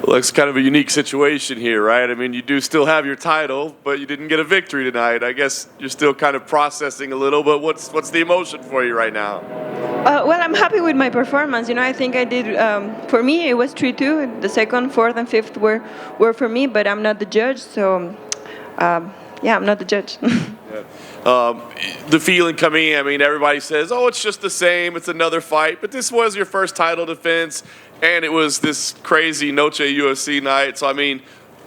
Well, it's kind of a unique situation here, right? I mean, you do still have your title, but you didn't get a victory tonight. I guess you're still kind of processing a little, but what's the emotion for you right now? Well, I'm happy with my performance. I think I did. For me, it was 3-2. The second, fourth, and fifth were for me, but I'm not the judge, so yeah, I'm not the judge. The feeling coming in, I mean, everybody says, oh, it's just the same, it's another fight, but this was your first title defense, and it was this crazy Noche UFC night. So, I mean,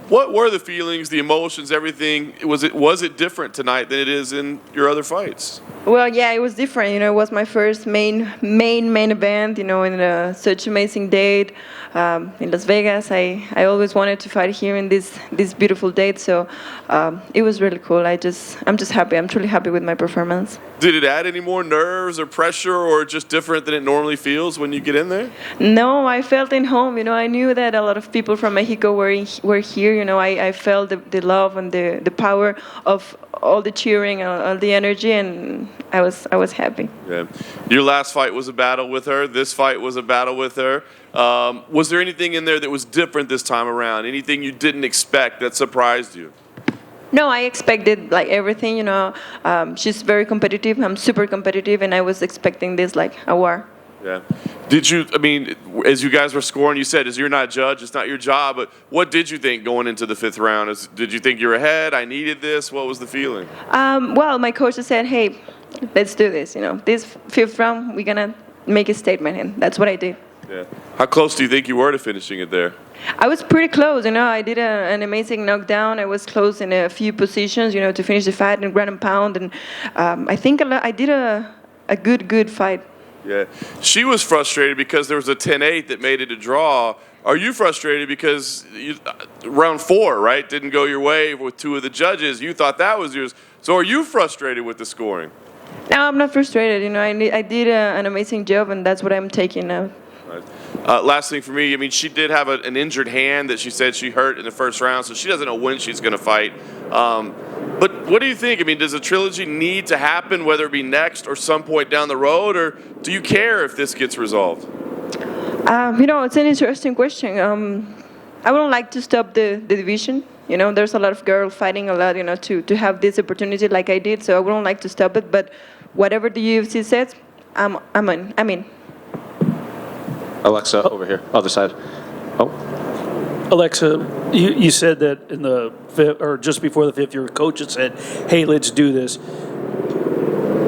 what were the feelings, the emotions, everything? Was it different tonight than it is in your other fights? Well, yeah, it was different. It was my first main event. In such amazing date in Las Vegas. I always wanted to fight here in this beautiful date, so it was really cool. I'm just happy. I'm truly happy with my performance. Did it add any more nerves or pressure, or just different than it normally feels when you get in there? No, I felt in home. I knew that a lot of people from Mexico were here. I felt the love and the power of all the cheering, all the energy, and I was happy. Yeah. Your last fight was a battle with her. This fight was a battle with her. Was there anything in there that was different this time around? Anything you didn't expect that surprised you? No, I expected everything. She's very competitive. I'm super competitive, and I was expecting this a war. Yeah. As you guys were scoring, you said, as you're not judge, it's not your job, but what did you think going into the fifth round? Did you think you were ahead? I needed this? What was the feeling? Well, my coach said, hey, let's do this. This fifth round, we're going to make a statement, and that's what I did. Yeah. How close do you think you were to finishing it there? I was pretty close. I did an amazing knockdown. I was close in a few positions, to finish the fight in ground and pound, and I think I did a good fight. Yeah. She was frustrated because there was a 10-8 that made it a draw. Are you frustrated because round 4, right, didn't go your way with 2 of the judges? You thought that was yours. So are you frustrated with the scoring? No, I'm not frustrated. I did an amazing job, and that's what I'm taking now. Right. Last thing for me, she did have an injured hand that she said she hurt in the first round, so she doesn't know when she's going to fight. But what do you think? Does a trilogy need to happen, whether it be next or some point down the road, or do you care if this gets resolved? It's an interesting question. I wouldn't like to stop the division. There's a lot of girls fighting a lot, to have this opportunity like I did, so I wouldn't like to stop it. But whatever the UFC says, I'm in. Alexa, over here, other side. Oh. Alexa, you said that in the fifth, or just before the fifth, your coach had said, hey, let's do this.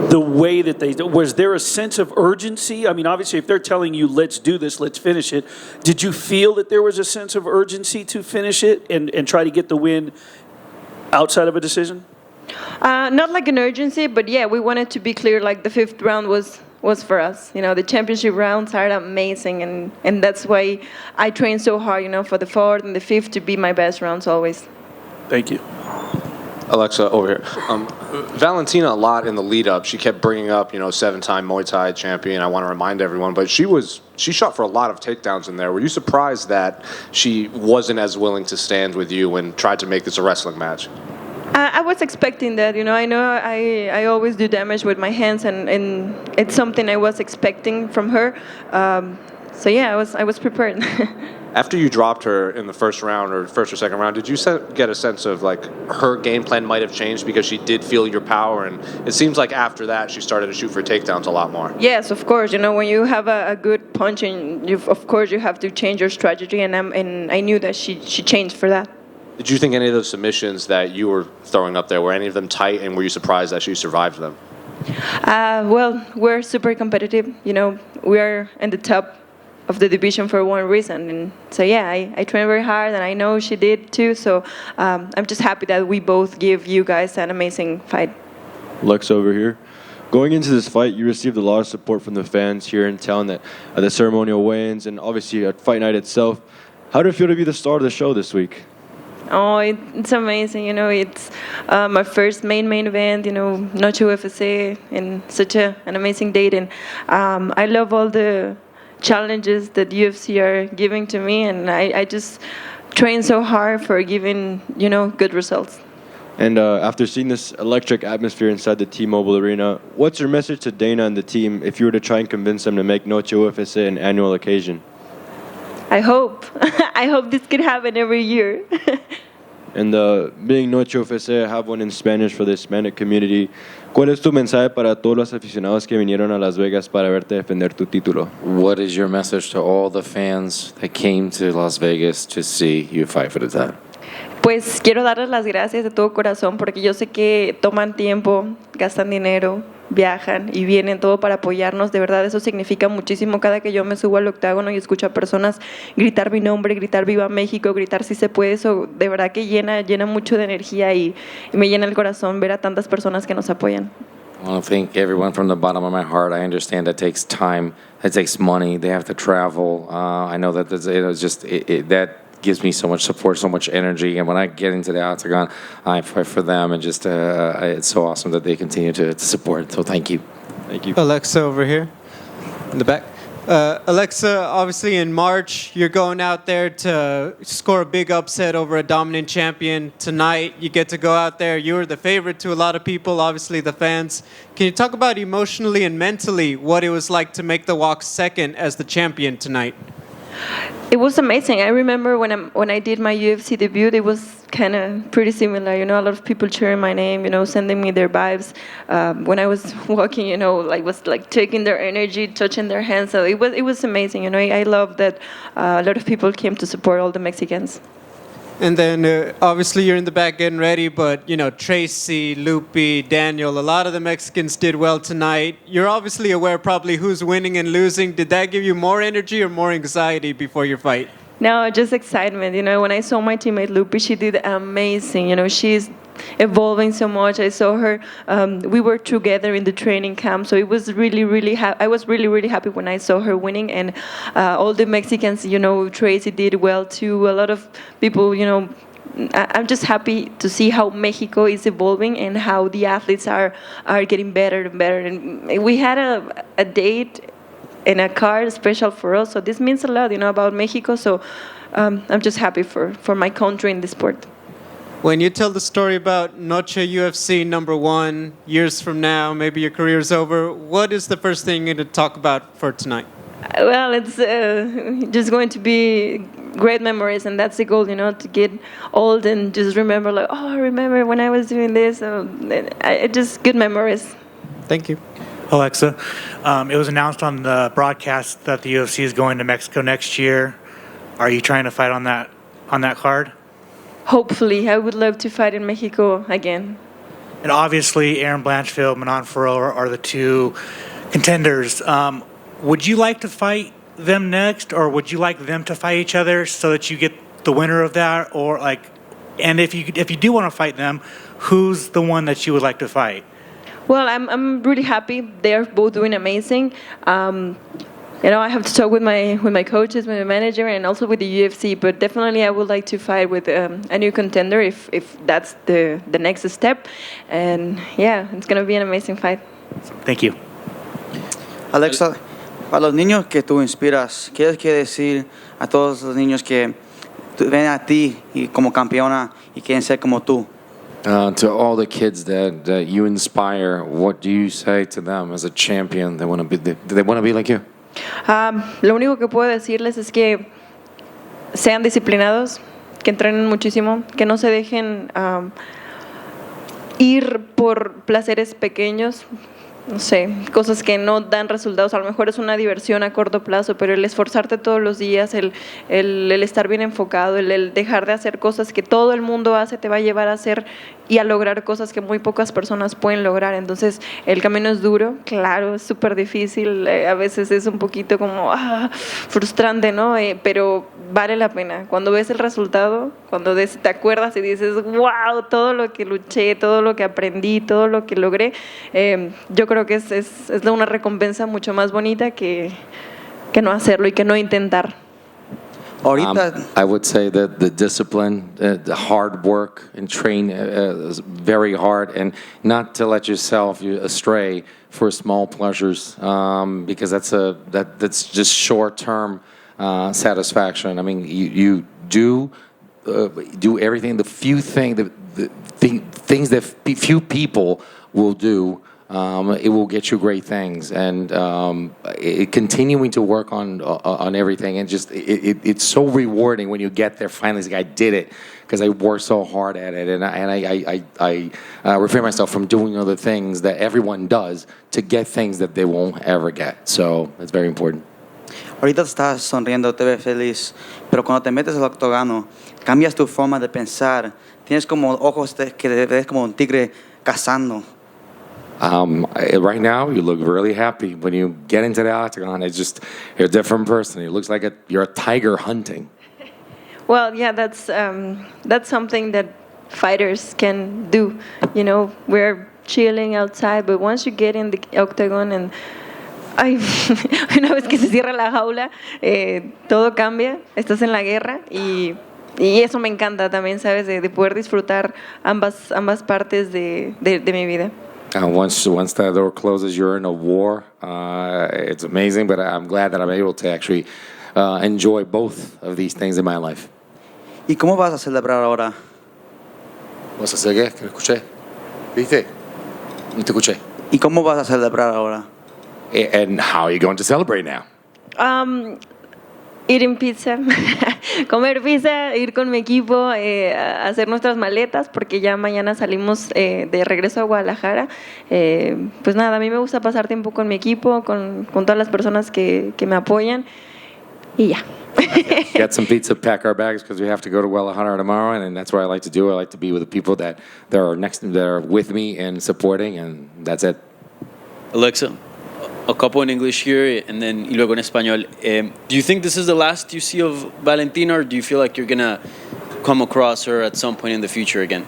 The way that was there a sense of urgency? Obviously, if they're telling you, let's do this, let's finish it, did you feel that there was a sense of urgency to finish it and try to get the win outside of a decision? Not like an urgency, but yeah, we wanted to be clear, the fifth round was for us. The championship rounds are amazing, and that's why I train so hard, for the fourth and the fifth to be my best rounds always. Thank you. Alexa, over here. Valentina, a lot in the lead-up, she kept bringing up, 7-time Muay Thai champion. I want to remind everyone, but she shot for a lot of takedowns in there. Were you surprised that she wasn't as willing to stand with you and tried to make this a wrestling match? I was expecting that. I know I always do damage with my hands, and it's something I was expecting from her. So yeah, I was prepared. After you dropped her in the first round or first or second round, did you get a sense of her game plan might have changed because she did feel your power, and it seems like after that she started to shoot for takedowns a lot more? Yes, of course. When you have a good punch, and of course you have to change your strategy, and I knew that she changed for that. Did you think any of those submissions that you were throwing up there, were any of them tight, and were you surprised that she survived them? Well, we're super competitive. We are in the top of the division for one reason. And so, yeah, I trained very hard, and I know she did too. So I'm just happy that we both give you guys an amazing fight. Lex over here. Going into this fight, you received a lot of support from the fans here in town at the ceremonial weigh-ins and obviously at fight night itself. How did it feel to be the star of the show this week? Oh, it's amazing. It's my first main event, Noche UFC, and such an amazing date. And I love all the challenges that UFC are giving to me, and I just train so hard for giving, good results. And after seeing this electric atmosphere inside the T-Mobile Arena, what's your message to Dana and the team if you were to try and convince them to make Noche UFC an annual occasion? I hope. I hope this could happen every year. And being Noche UFC, I have one in Spanish for the Hispanic community. ¿Cuál es tu mensaje para todos los aficionados que vinieron a Las Vegas para verte defender tu título? What is your message to all the fans that came to Las Vegas to see you fight for the title? Pues quiero darles las gracias de todo corazón porque yo sé que toman tiempo, gastan dinero, viajan y vienen todo para apoyarnos. De verdad, eso significa muchísimo. Cada que yo me subo al octágono y escucho a personas gritar mi nombre, gritar Viva México, gritar si se puede, eso de verdad que llena mucho de energía y me llena el corazón ver a tantas personas que nos apoyan. I want to thank everyone from the bottom of my heart. I understand that takes time, that takes money. They have to travel. I know that that gives me so much support, so much energy. And when I get into the octagon, I fight for them. And just it's so awesome that they continue to support. So thank you. Thank you. Alexa over here in the back. Alexa, obviously in March, you're going out there to score a big upset over a dominant champion. Tonight, you get to go out there. You were the favorite to a lot of people, obviously the fans. Can you talk about emotionally and mentally what it was like to make the walk second as the champion tonight? It was amazing. I remember when I did my UFC debut, it was kind of pretty similar. A lot of people cheering my name, sending me their vibes. When I was walking, was like taking their energy, touching their hands. So it was amazing. I love that a lot of people came to support all the Mexicans. And then, obviously, you're in the back getting ready, but, Tracy, Lupi, Daniel, a lot of the Mexicans did well tonight. You're obviously aware probably who's winning and losing. Did that give you more energy or more anxiety before your fight? No, just excitement. When I saw my teammate Lupi, she did amazing. She's evolving so much. I saw her. We were together in the training camp, so it was really I was really happy when I saw her winning, and all the Mexicans. Tracy did well too. A lot of people. I'm just happy to see how Mexico is evolving and how the athletes are getting better and better. And we had a date in a car special for us, so this means a lot, about Mexico. So I'm just happy for my country in the sport. When you tell the story about Noche UFC #1, years from now, maybe your career's over, what is the first thing you're going to talk about for tonight? Well, it's just going to be great memories, and that's the goal, to get old and just remember, I remember when I was doing this. Just good memories. Thank you. Alexa, it was announced on the broadcast that the UFC is going to Mexico next year. Are you trying to fight on that card? Hopefully, I would love to fight in Mexico again. And obviously, Aaron Blanchfield, Manon Farrell are the two contenders. Would you like to fight them next, or would you like them to fight each other so that you get the winner of that? And if you do want to fight them, who's the one that you would like to fight? Well, I'm really happy. They're both doing amazing. I have to talk with my coaches, with my manager, and also with the UFC. But definitely, I would like to fight with a new contender if that's the next step. And yeah, it's gonna be an amazing fight. Thank you. Alexa, para los niños que tú inspiras, ¿qué quieres decir a todos los niños que ven a ti y como campeona y quieren ser como tú? To all the kids that you inspire, what do you say to them as a champion? Do they want to be like you? Lo único que puedo decirles es que sean disciplinados, que entrenen muchísimo, que no se dejen ir por placeres pequeños. No sé, cosas que no dan resultados. A lo mejor es una diversión a corto plazo, pero el esforzarte todos los días, el estar bien enfocado, el dejar de hacer cosas que todo el mundo hace, te va a llevar a hacer y a lograr cosas que muy pocas personas pueden lograr. Entonces, el camino es duro, claro, es súper difícil, a veces es un poquito como frustrante, ¿no? Pero vale la pena. Cuando ves el resultado, cuando te acuerdas y dices, wow, todo lo que luché, todo lo que aprendí, todo lo que logré, yo creo que es una recompensa mucho más bonita que no hacerlo y que no intentar. I would say that the discipline, the hard work, and train very hard, and not to let yourself astray for small pleasures, because that's just short-term satisfaction. I mean, you do everything. The few things that few people will do it will get you great things. And continuing to work on everything, and just it's so rewarding when you get there. Finally, it's like, I did it because I worked so hard at it, and I refrain myself from doing other things that everyone does to get things that they won't ever get. So it's very important. Ahorita estás sonriendo, te ves feliz, pero cuando te metes al octógono, cambias tu forma de pensar. Tienes como ojos que te ves como un tigre cazando. Right now, you look really happy. When you get into the octagon, it's just you're a different person. It looks like you're a tiger hunting. Well, yeah, that's something that fighters can do. You know, we're chilling outside, but once you get in the octagon and una vez que se cierra la jaula, todo cambia. Estás en la guerra y eso me encanta también, ¿sabes? De poder disfrutar ambas partes de mi vida. Once that door closes, you're in a war. It's amazing, but I'm glad that I'm able to actually enjoy both of these things in my life. ¿Y cómo vas a celebrar ahora? ¿Vas a hacer qué? ¿Que no escuché? ¿Viste? No te escuché. ¿Y cómo vas a celebrar ahora? And how are you going to celebrate now? Eating pizza, comer pizza, ir con mi equipo, hacer nuestras maletas, porque ya mañana salimos de regreso a Guadalajara. Pues nada, a mí me gusta pasar tiempo con mi equipo, con todas las personas que me apoyan, y ya. Get some pizza, pack our bags because we have to go to Guadalajara tomorrow, and that's what I like to do. I like to be with the people that are with me and supporting, and that's it. Alexa, a couple in English here, and then y luego en español. Do you think this is the last you see of Valentina, or do you feel like you're gonna come across her at some point in the future again?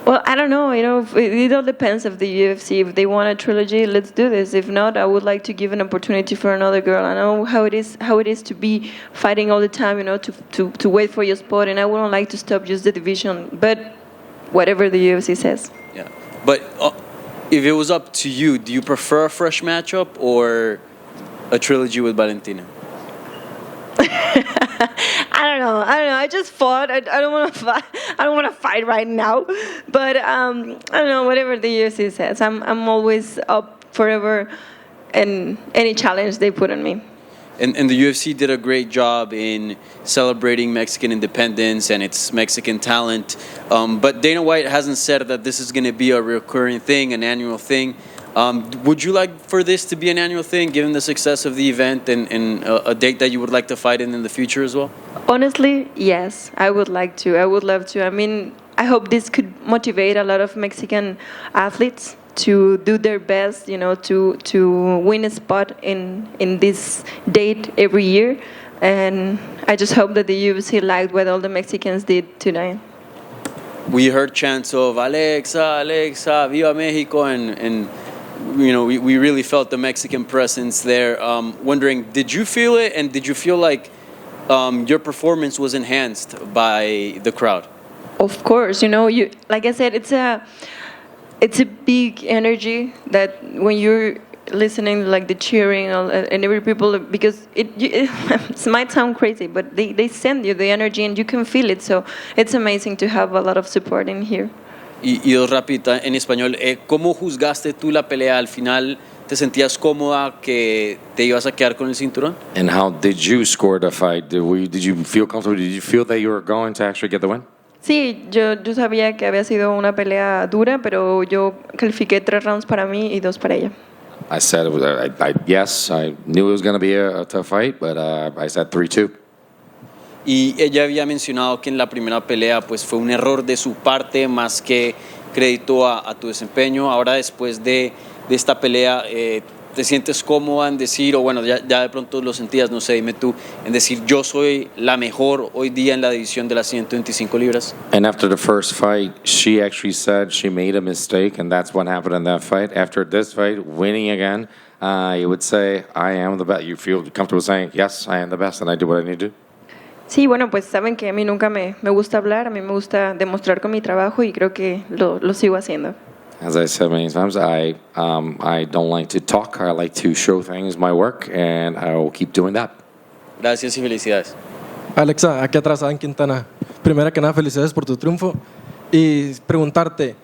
Well, I don't know. You know, it all depends of the UFC. If they want a trilogy, let's do this. If not, I would like to give an opportunity for another girl. I know how it is to be fighting all the time. You know, to wait for your spot, and I wouldn't like to stop just the division. But whatever the UFC says. Yeah, but if it was up to you, do you prefer a fresh matchup or a trilogy with Valentina? I don't know. I just fought. I don't want to fight. I don't want to fight right now. But I don't know. Whatever the UFC says, I'm always up forever, in any challenge they put on me. And the UFC did a great job in celebrating Mexican independence and its Mexican talent. But Dana White hasn't said that this is going to be a recurring thing, an annual thing. Would you like for this to be an annual thing, given the success of the event and a date that you would like to fight in the future as well? Honestly, yes, I would like to. I would love to. I mean, I hope this could motivate a lot of Mexican athletes to do their best, you know, to win a spot in this date every year. And I just hope that the UFC liked what all the Mexicans did tonight. We heard chants of Alexa, Alexa, Viva Mexico, and you know, we really felt the Mexican presence there. Wondering, did you feel it, and did you feel like your performance was enhanced by the crowd? Of course, you know, like I said, it's a big energy that when you're listening, like the cheering and every people, because it might sound crazy, but they send you the energy and you can feel it. So it's amazing to have a lot of support in here. Y dos rapidita en español, ¿cómo juzgaste tú la pelea al final? ¿Te sentías cómoda que te ibas a quedar con el cinturón? And how did you score the fight? Did you feel comfortable? Did you feel that you were going to actually get the win? Sí, yo sabía que había sido una pelea dura, pero yo califiqué 3 rounds para mí y 2 para ella. I said, yes, I knew it was going to be a tough fight, but I said 3-2. Y ella había mencionado que en la primera pelea pues fue un error de su parte más que crédito a tu desempeño. Ahora después de esta pelea, ¿te sientes cómoda en decir, o bueno, ya de pronto lo sentías, no sé, dime tú, en decir yo soy la mejor hoy día en la división de las 125 libras? And after the first fight, she actually said she made a mistake, and that's what happened in that fight. After this fight, winning again, you would say, I am the best. You feel comfortable saying, yes, I am the best, and I do what I need to do? Sí, bueno, pues saben que a mí nunca me gusta hablar, a mí me gusta demostrar con mi trabajo y creo que lo sigo haciendo. As I said many times, I don't like to talk. I like to show things, my work, and I will keep doing that. Gracias y felicidades. Alexa, aquí atrás, en Quintana. Primera que nada, felicidades por tu triunfo. Y preguntarte,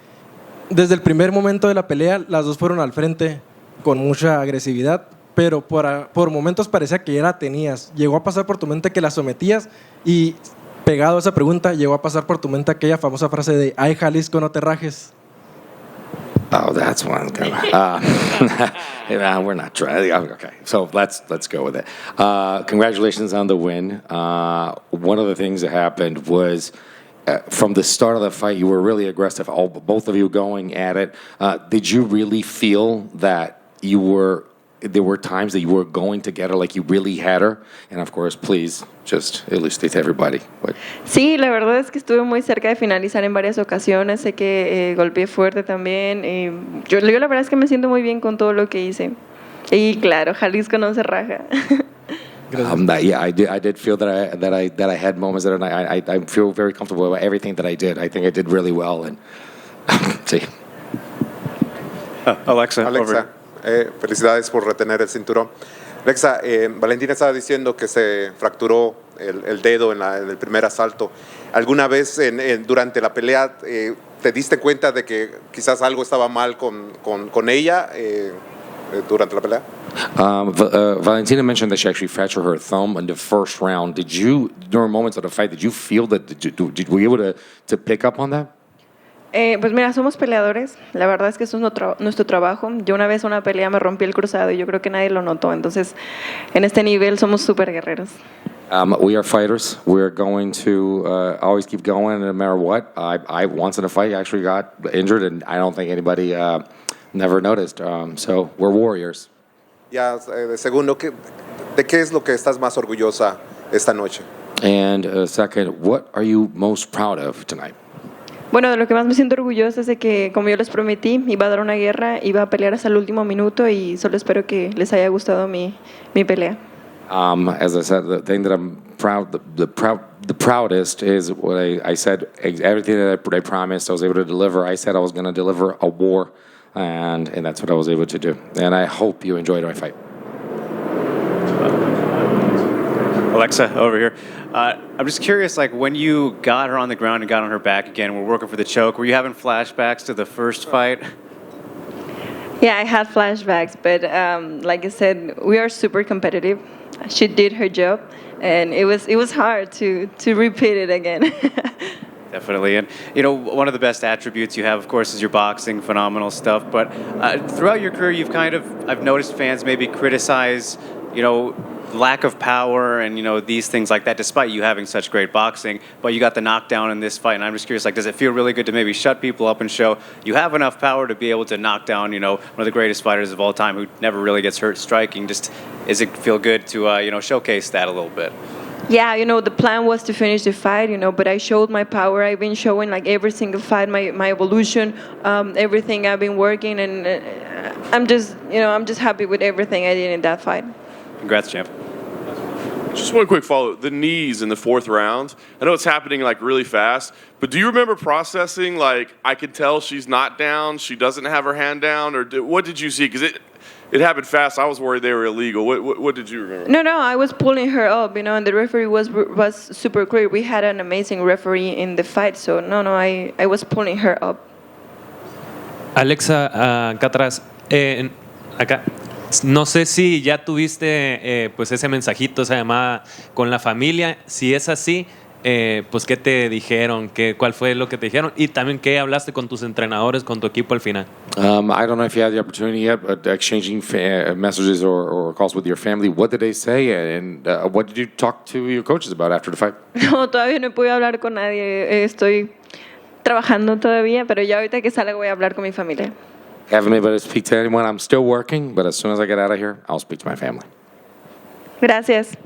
desde el primer momento de la pelea, las dos fueron al frente con mucha agresividad, pero por momentos parecía que ya la tenías. Llegó a pasar por tu mente que la sometías y, pegado a esa pregunta, llegó a pasar por tu mente aquella famosa frase de "Ay, Jalisco, no te rajes". Oh, that's one. We're not trying. Okay, so let's go with it. Congratulations on the win. One of the things that happened was from the start of the fight, you were really aggressive. Both of you going at it. Did you really feel that there were times that you were going to get her, like you really had her? And of course, please just elucidate to everybody. Sí, la verdad es que estuve muy cerca de finalizar en varias ocasiones. Sé que golpeé fuerte también. Yo la verdad es que me siento muy bien con todo lo que hice. Y claro, Jalisco no se raja. Yeah, I did feel that I had moments that I feel very comfortable about everything that I did. I think I did really well. And sí. Alexa. Felicidades por retener el cinturón. Alexa, Valentina estaba diciendo que se fracturó el dedo en el primer asalto. ¿Alguna vez durante la pelea te diste cuenta de que quizás algo estaba mal con ella durante la pelea? Valentina mentioned that she actually fractured her thumb in the first round. During moments of the fight, did you feel that? Were you able to pick up on that? Pues mira, somos peleadores. La verdad es que eso es nuestro trabajo. Yo una vez en una pelea me rompí el cruzado y yo creo que nadie lo notó. Entonces, en este nivel somos súper guerreros. We are fighters. We're going to always keep going no matter what. I once in a fight actually got injured, and I don't think anybody never noticed. So we're warriors. Ya, segundo, ¿de qué es lo que estás más orgullosa esta noche? And second, what are you most proud of tonight? Bueno, de lo que más me siento orgullosa es de que, como yo les prometí, iba a dar una guerra, iba a pelear hasta el último minuto y solo espero que les haya gustado mi pelea. As I said, the thing that I'm the proudest is what I said. Everything that I promised, I was able to deliver. I said I was going to deliver a war, and that's what I was able to do. And I hope you enjoyed my fight. Alexa, over here. I'm just curious, like when you got her on the ground and got on her back again, we're working for the choke. Were you having flashbacks to the first fight? Yeah, I had flashbacks, but like I said, we are super competitive. She did her job, and it was hard to repeat it again. Definitely. And, you know, one of the best attributes you have, of course, is your boxing, phenomenal stuff. But throughout your career, I've noticed fans maybe criticize, you know, lack of power and, you know, these things like that, despite you having such great boxing. But you got the knockdown in this fight, and I'm just curious, like, does it feel really good to maybe shut people up and show you have enough power to be able to knock down, you know, one of the greatest fighters of all time who never really gets hurt striking? Just, does it feel good to, you know, showcase that a little bit? Yeah, you know, the plan was to finish the fight, you know, but I showed my power. I've been showing, like, every single fight, my evolution, everything I've been working, and I'm just happy with everything I did in that fight. Congrats, champ. Just one quick follow. The knees in the fourth round. I know it's happening like really fast, but do you remember processing, like, I could tell she's not down, she doesn't have her hand down, or what did you see? Because it happened fast. I was worried they were illegal. What did you remember? No, I was pulling her up, you know, and the referee was super clear. We had an amazing referee in the fight, so I was pulling her up. Alexa, acá atrás, acá. No sé si ya tuviste pues ese mensajito, esa llamada con la familia. Si es así, pues ¿qué te dijeron? ¿Cuál fue lo que te dijeron? Y también ¿qué hablaste con tus entrenadores, con tu equipo al final? I don't know if you had the opportunity yet, but exchanging messages or calls with your family. What did they say, and what did you talk to your coaches about after the fight? No, todavía no pude hablar con nadie. Estoy trabajando todavía, pero ya ahorita que salga voy a hablar con mi familia. Haven't been able to speak to anyone. I'm still working, but as soon as I get out of here, I'll speak to my family. Gracias.